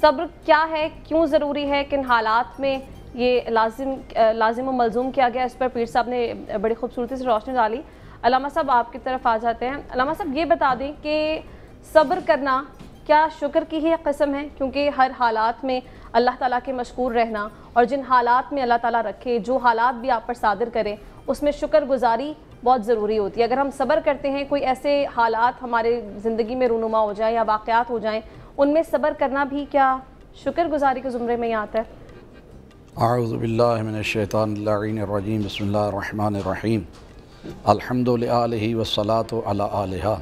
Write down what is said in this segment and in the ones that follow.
صبر کیا ہے، کیوں ضروری ہے، کن حالات میں یہ لازم و ملزوم کیا گیا، اس پر پیر صاحب نے بڑی خوبصورتی سے روشنی ڈالی۔ علامہ صاحب آپ کی طرف آ جاتے ہیں۔ علامہ صاحب یہ بتا دیں کہ صبر کرنا کیا شکر کی ہی قسم ہے؟ کیونکہ ہر حالات میں اللہ تعالیٰ کے مشکور رہنا، اور جن حالات میں اللہ تعالیٰ رکھے، جو حالات بھی آپ پر صادر کرے، اس میں شکر گزاری بہت ضروری ہوتی ہے۔ اگر ہم صبر کرتے ہیں، کوئی ایسے حالات ہمارے زندگی میں رونما ہو جائیں یا واقعات ہو جائیں، ان میں صبر کرنا بھی کیا شکر گزاری کے زمرے میں ہی آتا ہے؟ اعوذ باللہ من الشیطان اللعین الرجیم، بسم اللہ الرحمن الرحیم، الحمد للہ والصلاة علی آلہا۔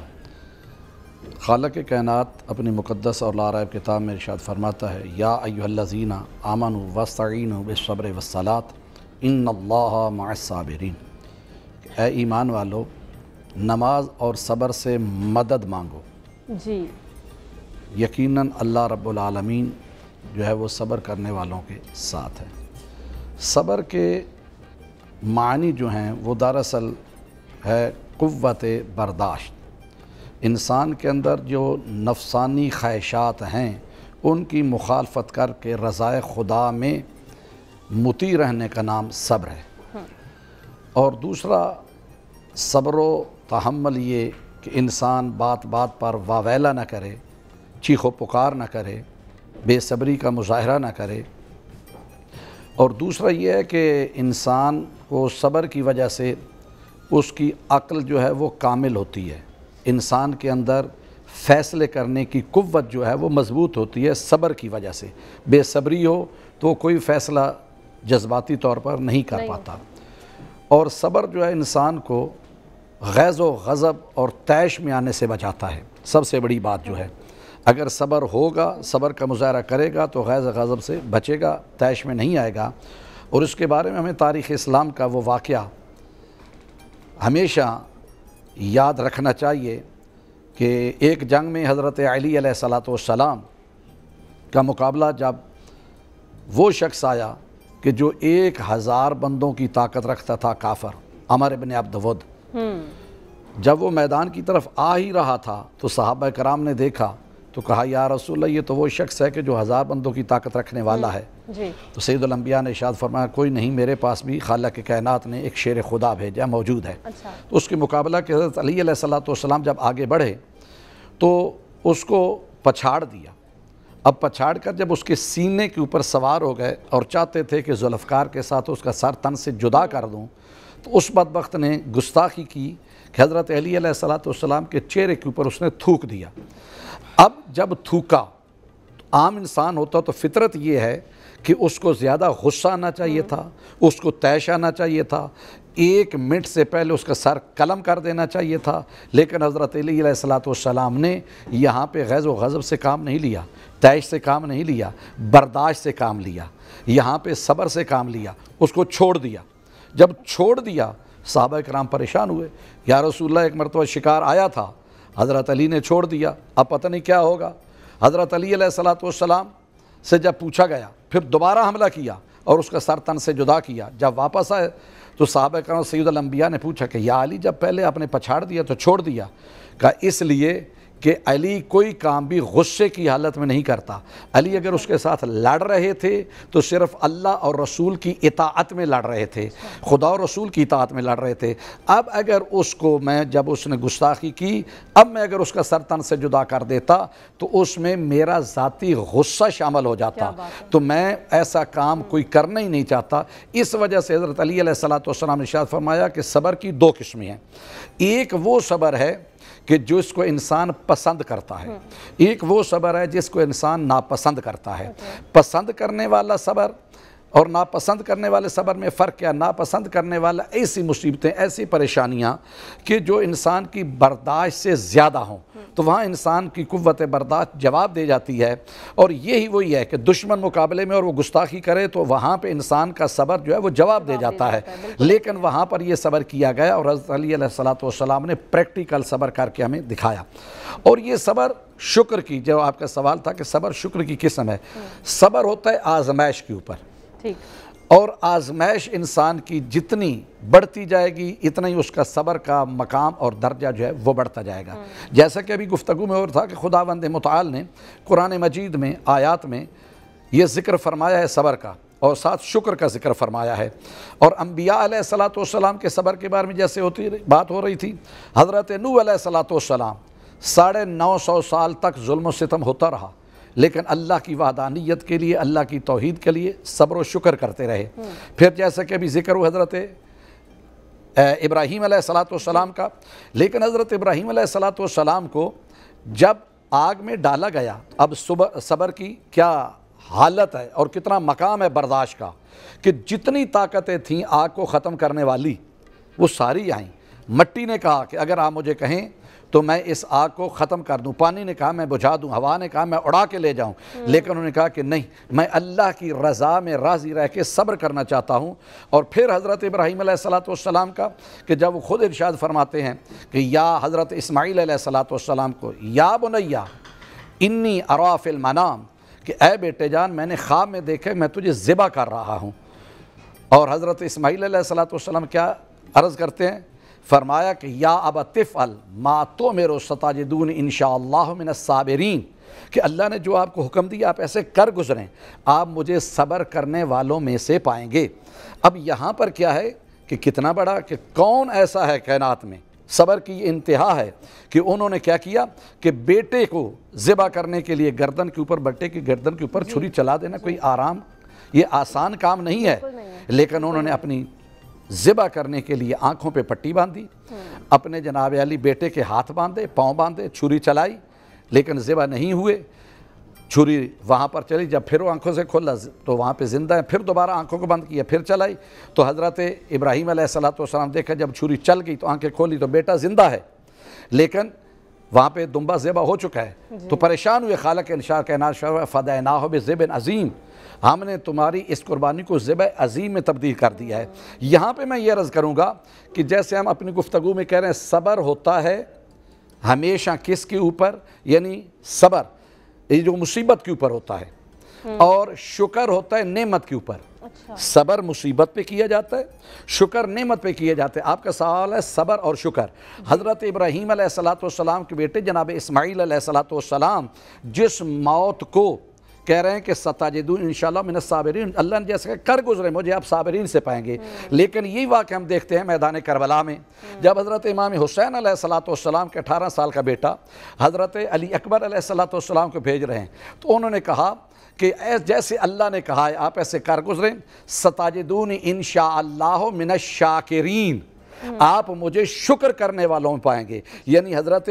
خالق کائنات اپنی مقدس اور لا ریب کتاب میں ارشاد فرماتا ہے، یا ایھا الذین آمنوا واستعینوا بالصبر والصلاۃ ان اللہ مع الصابرین۔ اے ایمان والو، نماز اور صبر سے مدد مانگو، جی یقیناً اللہ رب العالمین جو ہے وہ صبر کرنے والوں کے ساتھ ہے۔ صبر کے معنی جو ہیں وہ دراصل ہے قوت برداشت۔ انسان کے اندر جو نفسانی خواہشات ہیں ان کی مخالفت کر کے رضائے خدا میں مطیع رہنے کا نام صبر ہے۔ اور دوسرا صبر و تحمل یہ کہ انسان بات بات پر واویلا نہ کرے، چیخ و پکار نہ کرے، بے صبری کا مظاہرہ نہ کرے۔ اور دوسرا یہ ہے کہ انسان کو صبر کی وجہ سے اس کی عقل جو ہے وہ کامل ہوتی ہے، انسان کے اندر فیصلے کرنے کی قوت جو ہے وہ مضبوط ہوتی ہے صبر کی وجہ سے۔ بے صبری ہو تو کوئی فیصلہ جذباتی طور پر نہیں کر پاتا۔ اور صبر جو ہے انسان کو غیظ و غضب اور طیش میں آنے سے بچاتا ہے۔ سب سے بڑی بات جو ہے، اگر صبر ہوگا، صبر کا مظاہرہ کرے گا تو غیظ و غضب سے بچے گا، طیش میں نہیں آئے گا۔ اور اس کے بارے میں ہمیں تاریخ اسلام کا وہ واقعہ ہمیشہ یاد رکھنا چاہیے کہ ایک جنگ میں حضرت علی علیہ السلام کا مقابلہ جب وہ شخص آیا کہ جو 1000 بندوں کی طاقت رکھتا تھا، کافر عمر بن عبد ود، جب وہ میدان کی طرف آ ہی رہا تھا تو صحابہ کرام نے دیکھا تو کہا، یا رسول اللہ، یہ تو وہ شخص ہے کہ جو 1000 بندوں کی طاقت رکھنے والا ہے۔ تو سید الانبیاء نے ارشاد فرمایا، کوئی نہیں، میرے پاس بھی خالق کائنات نے ایک شیر خدا بھیجا، موجود ہے۔ تو اس کے مقابلہ کے حضرت علی علیہ السلام جب آگے بڑھے تو اس کو پچھاڑ دیا۔ اب پچھاڑ کر جب اس کے سینے کے اوپر سوار ہو گئے اور چاہتے تھے کہ ذوالفقار کے ساتھ اس کا سر تن سے جدا کر دوں، تو اس بدبخت نے گستاخی کی کہ حضرت علی علیہ السلام کے چہرے کے اوپر اس نے تھوک دیا۔ اب جب تھوکا، عام انسان ہوتا تو فطرت یہ ہے کہ اس کو زیادہ غصہ آنا چاہیے تھا، اس کو طیش آنا چاہیے تھا، 1 منٹ سے پہلے اس کا سر قلم کر دینا چاہیے تھا۔ لیکن حضرت علی علیہ السلام نے یہاں پہ غیظ و غضب سے کام نہیں لیا، طیش سے کام نہیں لیا، برداشت سے کام لیا، یہاں پہ صبر سے کام لیا، اس کو چھوڑ دیا۔ جب چھوڑ دیا، صحابہ کرام پریشان ہوئے، یا رسول اللہ، ایک مرتبہ شکار آیا تھا، حضرت علی نے چھوڑ دیا، اب پتہ نہیں کیا ہوگا۔ حضرت علی علیہ السلام سے جب پوچھا گیا، پھر دوبارہ حملہ کیا اور اس کا سر تن سے جدا کیا۔ جب واپس آئے تو صحابہ کرام سید الانبیاء نے پوچھا کہ یا علی، جب پہلے آپ نے پچھاڑ دیا تو چھوڑ دیا؟ کہا اس لیے کہ علی کوئی کام بھی غصے کی حالت میں نہیں کرتا۔ علی اگر اس کے ساتھ لڑ رہے تھے تو صرف اللہ اور رسول کی اطاعت میں لڑ رہے تھے، خدا اور رسول کی اطاعت میں لڑ رہے تھے۔ اب اگر اس کو جب اس نے گستاخی کی، اب میں اگر اس کا سر تن سے جدا کر دیتا تو اس میں میرا ذاتی غصہ شامل ہو جاتا، تو میں ایسا کام کوئی کرنا ہی نہیں چاہتا۔ اس وجہ سے حضرت علی علیہ السلام نے ارشاد فرمایا کہ صبر کی 2 قسمیں ہیں۔ ایک وہ صبر ہے کہ جس کو انسان پسند کرتا ہے، ایک وہ صبر ہے جس کو انسان ناپسند کرتا ہے۔ پسند کرنے والا صبر اور ناپسند کرنے والے صبر میں فرق کیا؟ ناپسند کرنے والا ایسی مصیبتیں، ایسی پریشانیاں کہ جو انسان کی برداشت سے زیادہ ہوں، تو وہاں انسان کی قوت برداشت جواب دے جاتی ہے۔ اور یہی وہی ہے کہ دشمن مقابلے میں اور وہ گستاخی کرے تو وہاں پہ انسان کا صبر جو ہے وہ جواب دے جاتا ہے۔ لیکن وہاں پر یہ صبر کیا گیا اور حضرت علی علیہ السلام نے پریکٹیکل صبر کر کے ہمیں دکھایا۔ اور یہ صبر شکر کی، جو آپ کا سوال تھا کہ صبر شکر کی قسم ہے، صبر ہوتا ہے آزمائش کے اوپر، اور آزمائش انسان کی جتنی بڑھتی جائے گی اتنا ہی اس کا صبر کا مقام اور درجہ جو ہے وہ بڑھتا جائے گا۔ جیسا کہ ابھی گفتگو میں اور تھا کہ خداوند متعال نے قرآن مجید میں آیات میں یہ ذکر فرمایا ہے صبر کا، اور ساتھ شکر کا ذکر فرمایا ہے۔ اور انبیاء علیہ السلام کے صبر کے بارے میں جیسے بات ہو رہی تھی، حضرت نوح علیہ السلام 950 سال تک ظلم و ستم ہوتا رہا، لیکن اللہ کی وحدانیت کے لیے، اللہ کی توحید کے لیے صبر و شکر کرتے رہے۔ پھر جیسا کہ ابھی ذکر ہو حضرت ابراہیم علیہ السلام کا، لیکن حضرت ابراہیم علیہ السلام کو جب آگ میں ڈالا گیا، اب صبر کی کیا حالت ہے اور کتنا مقام ہے برداشت کا، کہ جتنی طاقتیں تھیں آگ کو ختم کرنے والی وہ ساری آئیں۔ مٹی نے کہا کہ اگر آپ مجھے کہیں تو میں اس آگ کو ختم کر دوں، پانی نے کہا میں بجھا دوں، ہوا نے کہا میں اڑا کے لے جاؤں، لیکن انہوں نے کہا کہ نہیں، میں اللہ کی رضا میں راضی رہ کے صبر کرنا چاہتا ہوں۔ اور پھر حضرت ابراہیم علیہ السلام کا کہ جب وہ خود ارشاد فرماتے ہیں کہ یا حضرت اسماعیل علیہ السلام کو، یا بنیا انی ارا فی المنام، کہ اے بیٹے جان میں نے خواب میں دیکھے میں تجھے ذبح کر رہا ہوں۔ اور حضرت اسماعیل علیہ السلام کیا عرض کرتے ہیں؟ فرمایا کہ یا ابت افعل ما تؤمر ستجدون انشاءاللہ من الصابرین، کہ اللہ نے جو آپ کو حکم دیا آپ ایسے کر گزریں، آپ مجھے صبر کرنے والوں میں سے پائیں گے۔ اب یہاں پر کیا ہے کہ کتنا بڑا، کہ کون ایسا ہے کائنات میں، صبر کی یہ انتہا ہے کہ انہوں نے کیا کیا کہ بیٹے کو ذبح کرنے کے لیے گردن کے اوپر، بیٹے کی گردن کے اوپر چھری چلا دینا کوئی آرام، یہ آسان کام نہیں ہے، لیکن انہوں نے اپنی ذبح کرنے کے لیے آنکھوں پہ پٹی باندھی، اپنے جناب علی بیٹے کے ہاتھ باندھے، پاؤں باندھے، چھری چلائی، لیکن ذبح نہیں ہوئے۔ چھری وہاں پر چلی، جب پھر وہ آنکھوں سے کھولا تو وہاں پہ زندہ ہے، پھر دوبارہ آنکھوں کو بند کیا، پھر چلائی تو حضرت ابراہیم علیہ السلام دیکھا جب چھری چل گئی تو آنکھیں کھولی تو بیٹا زندہ ہے، لیکن وہاں پہ دمبا ذبح ہو چکا ہے۔ تو پریشان ہوئے خالق انشاء کائنات فدیناہ بذبح عظیم، ہم نے تمہاری اس قربانی کو ذبح عظیم میں تبدیل کر دیا ہے۔ یہاں پہ میں یہ عرض کروں گا کہ جیسے ہم اپنی گفتگو میں کہہ رہے ہیں صبر ہوتا ہے ہمیشہ کس کے اوپر، یعنی صبر یہ جو مصیبت کے اوپر ہوتا ہے، اور شکر ہوتا ہے نعمت کے اوپر۔ صبر مصیبت پہ کیا جاتا ہے، شکر نعمت پہ کیا جاتا ہے۔ آپ کا سوال ہے صبر اور شکر۔ حضرت ابراہیم علیہ السلام کے بیٹے جناب اسماعیل علیہ السلام جس موت کو کہہ رہے ہیں کہ ستجدون انشاءاللہ من الصابرین، اللہ نے جیسے کر گزرے مجھے آپ صابرین سے پائیں گے، لیکن یہی واقعہ ہم دیکھتے ہیں میدان کربلا میں، جب حضرت امام حسین علیہ السلام کے 18 سال کا بیٹا حضرت علی اکبر علیہ السلام کو بھیج رہے ہیں، تو انہوں نے کہا کہ جیسے اللہ نے کہا ہے آپ ایسے کر گزریں، ستجدون انشاءاللہ من الشاکرین، آپ مجھے شکر کرنے والوں میں پائیں گے۔ یعنی حضرت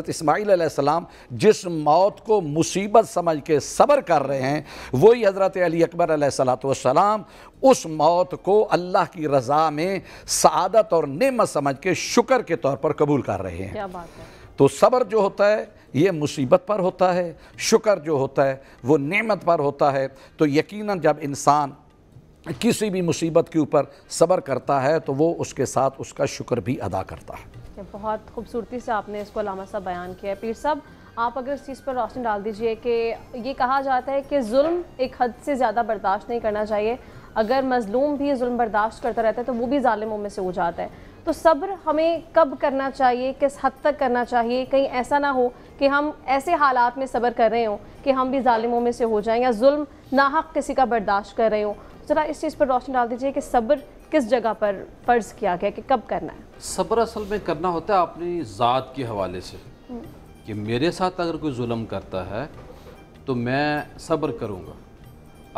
اسماعیل علیہ السلام جس موت کو مصیبت سمجھ کے صبر کر رہے ہیں، وہی حضرت علی اکبر علیہ السلام اس موت کو اللہ کی رضا میں سعادت اور نعمت سمجھ کے شکر کے طور پر قبول کر رہے ہیں۔ کیا بات ہے۔ تو صبر جو ہوتا ہے یہ مصیبت پر ہوتا ہے، شکر جو ہوتا ہے وہ نعمت پر ہوتا ہے۔ تو یقیناً جب انسان کسی بھی مصیبت کے اوپر صبر کرتا ہے تو وہ اس کے ساتھ اس کا شکر بھی ادا کرتا ہے۔ بہت خوبصورتی سے آپ نے اس کو علامہ صاحب بیان کیا ہے۔ پیر صاحب آپ اگر اس چیز پر روشنی ڈال دیجئے کہ یہ کہا جاتا ہے کہ ظلم ایک حد سے زیادہ برداشت نہیں کرنا چاہیے، اگر مظلوم بھی ظلم برداشت کرتا رہتا ہے تو وہ بھی ظالموں میں سے ہو جاتا ہے، تو صبر ہمیں کب کرنا چاہیے، کس حد تک کرنا چاہیے؟ کہیں ایسا نہ ہو کہ ہم ایسے حالات میں صبر کر رہے ہوں کہ ہم بھی ظالموں میں سے ہو جائیں، یا ظلم ناحق کسی کا برداشت کر رہے ہوں۔ ذرا اس چیز پر روشنی ڈال دیجئے کہ صبر کس جگہ پر فرض کیا گیا کہ کب کرنا ہے؟ صبر اصل میں کرنا ہوتا ہے اپنی ذات کے حوالے سے، کہ میرے ساتھ اگر کوئی ظلم کرتا ہے تو میں صبر کروں گا۔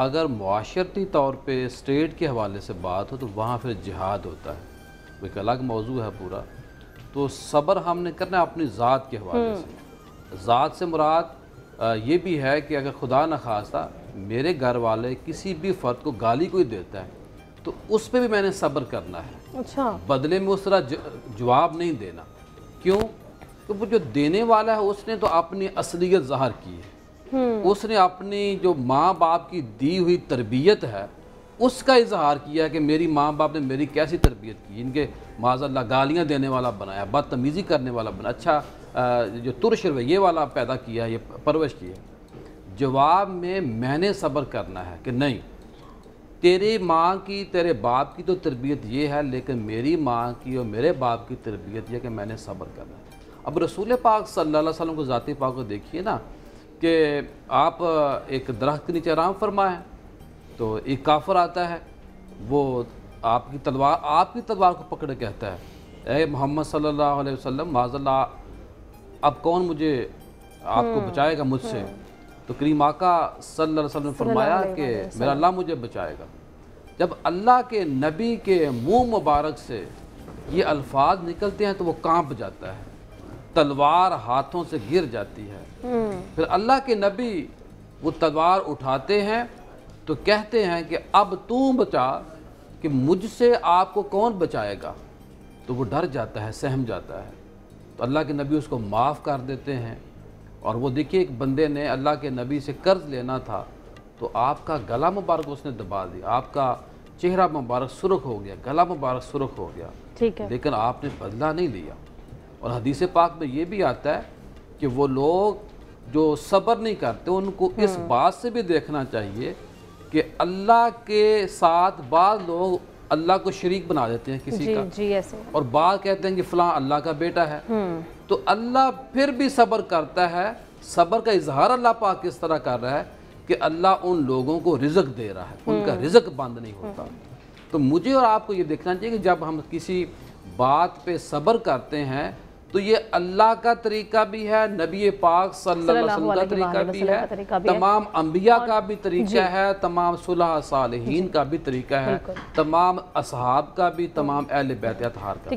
اگر معاشرتی طور پہ اسٹیٹ کے حوالے سے بات ہو تو وہاں پھر جہاد ہوتا ہے، وہ ایک الگ موضوع ہے پورا۔ تو صبر ہم نے کرنا ہے اپنی ذات کے حوالے سے۔ ذات سے مراد یہ بھی ہے کہ اگر خدا نخواستہ میرے گھر والے کسی بھی فرد کو گالی کوئی دیتا ہے تو اس پہ بھی میں نے صبر کرنا ہے۔ اچھا، بدلے میں اس طرح جواب نہیں دینا۔ کیوں؟ کہ وہ جو دینے والا ہے اس نے تو اپنی اصلیت ظاہر کی ہے، اس نے اپنی جو ماں باپ کی دی ہوئی تربیت ہے اس کا اظہار کیا کہ میری ماں باپ نے میری کیسی تربیت کی، ان کے معاذ اللہ گالیاں دینے والا بنایا، بدتمیزی کرنے والا بنایا، اچھا جو ترش رویے والا پیدا کیا، یہ پرورش کی ہے۔ جواب میں نے صبر کرنا ہے کہ نہیں تیری ماں کی تیرے باپ کی تو تربیت یہ ہے، لیکن میری ماں کی اور میرے باپ کی تربیت یہ کہ میں نے صبر کرنا ہے۔ اب رسول پاک صلی اللہ علیہ وسلم کو ذاتی پاک کو دیکھیے نا کہ آپ ایک درخت کے نیچے آرام فرمائیں تو ایک کافر آتا ہے، وہ آپ کی تلوار کو پکڑے کہتا ہے اے محمد صلی اللہ علیہ وسلم معاذ اللہ اب کون مجھے آپ کو بچائے گا مجھ سے؟ تو کریم آقا صلی اللہ علیہ وسلم نے فرمایا کہ میرا اللہ مجھے بچائے گا۔ جب اللہ کے نبی کے منہ مبارک سے یہ الفاظ نکلتے ہیں تو وہ کانپ جاتا ہے، تلوار ہاتھوں سے گر جاتی ہے۔ پھر اللہ کے نبی وہ تلوار اٹھاتے ہیں تو کہتے ہیں کہ اب تو بچا کہ مجھ سے آپ کو کون بچائے گا؟ تو وہ ڈر جاتا ہے، سہم جاتا ہے، تو اللہ کے نبی اس کو معاف کر دیتے ہیں۔ اور وہ دیکھیے ایک بندے نے اللہ کے نبی سے قرض لینا تھا تو آپ کا گلا مبارک اس نے دبا دیا، آپ کا چہرہ مبارک سرخ ہو گیا، گلا مبارک سرخ ہو گیا، ٹھیک ہے، لیکن آپ نے بدلہ نہیں لیا۔ اور حدیث پاک میں یہ بھی آتا ہے کہ وہ لوگ جو صبر نہیں کرتے ان کو اس بات سے بھی دیکھنا چاہیے کہ اللہ کے ساتھ بعض لوگ اللہ کو شریک بنا دیتے ہیں کسی کا، جی ایسے، اور بعض کہتے ہیں کہ فلاں اللہ کا بیٹا ہے، تو اللہ پھر بھی صبر کرتا ہے۔ صبر کا اظہار اللہ پاک کس طرح کر رہا ہے کہ اللہ ان لوگوں کو رزق دے رہا ہے، ان کا رزق بند نہیں ہوتا۔ تو مجھے اور آپ کو یہ دیکھنا چاہیے کہ جب ہم کسی بات پہ صبر کرتے ہیں تو یہ اللہ کا طریقہ بھی ہے، نبی پاک صلی اللہ علیہ وسلم کا طریقہ بھی ہے، تمام انبیاء کا بھی طریقہ ہے، تمام صلح صالحین کا بھی طریقہ ہے، تمام اصحاب کا بھی، تمام اہل بیت اطہار کا بھی۔